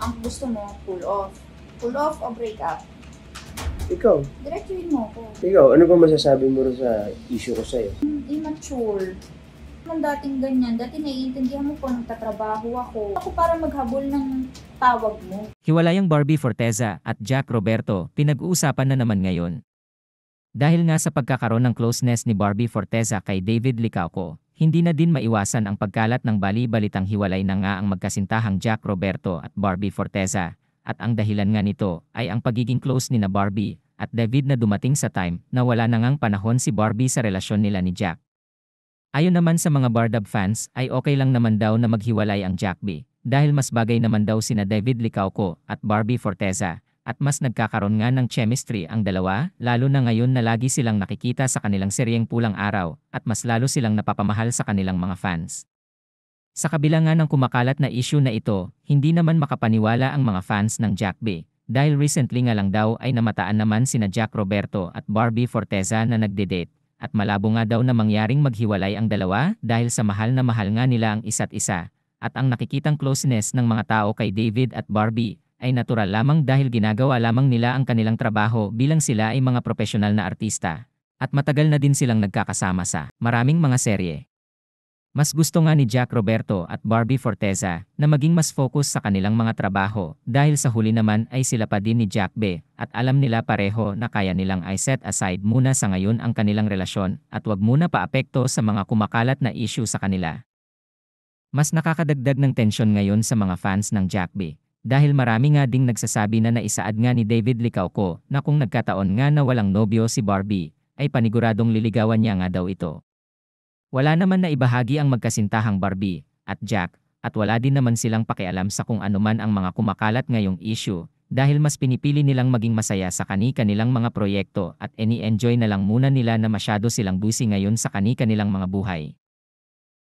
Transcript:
ang gusto mo, pull off. Pull off o break up? Ikaw, Diretsuhin mo ko. ano ba masasabi mo rin sa issue ko sa'yo? Immature. Nung dating ganyan, dati naiintindihan mo po nagtatrabaho ako. Ako para maghabol ng tawag mo. Hiwalayang Barbie Forteza at Jack Roberto pinag-uusapan na naman ngayon. Dahil nga sa pagkakaroon ng closeness ni Barbie Forteza kay David Licauco, hindi na din maiwasan ang pagkalat ng bali-balitang hiwalay na nga ang magkasintahang Jack Roberto at Barbie Forteza. At ang dahilan nga nito ay ang pagiging close ni na Barbie at David na dumating sa time na wala na ngang panahon si Barbie sa relasyon nila ni Jack. Ayon naman sa mga Bardab fans ay okay lang naman daw na maghiwalay ang Jack B dahil mas bagay naman daw sina David Licauco at Barbie Forteza at mas nagkakaroon nga ng chemistry ang dalawa lalo na ngayon na lagi silang nakikita sa kanilang seryeng Pulang Araw at mas lalo silang napapamahal sa kanilang mga fans. Sa kabila nga ng kumakalat na issue na ito, hindi naman makapaniwala ang mga fans ng Jack B dahil recently nga lang daw ay namataan naman sina Jack Roberto at Barbie Forteza na nagde-date at malabo nga daw na mangyaring maghiwalay ang dalawa dahil sa mahal na mahal nga nila ang isa't isa at ang nakikitang closeness ng mga tao kay David at Barbie ay natural lamang dahil ginagawa lamang nila ang kanilang trabaho bilang sila ay mga profesional na artista at matagal na din silang nagkakasama sa maraming mga serye. Mas gusto nga ni Jack Roberto at Barbie Forteza na maging mas focus sa kanilang mga trabaho dahil sa huli naman ay sila pa din ni Jack B at alam nila pareho na kaya nilang ay set aside muna sa ngayon ang kanilang relasyon at wag muna paapekto sa mga kumakalat na issue sa kanila. Mas nakakadagdag ng tensyon ngayon sa mga fans ng Jack B dahil marami nga ding nagsasabi na naisaad nga ni David Licauco na kung nagkataon nga na walang nobyo si Barbie ay paniguradong liligawan niya nga daw ito. Wala naman na ibahagi ang magkasintahang Barbie at Jack at wala din naman silang pakialam sa kung anuman ang mga kumakalat ngayong issue dahil mas pinipili nilang maging masaya sa kani-kanilang mga proyekto at ini-enjoy na lang muna nila na masyado silang busy ngayon sa kani-kanilang mga buhay.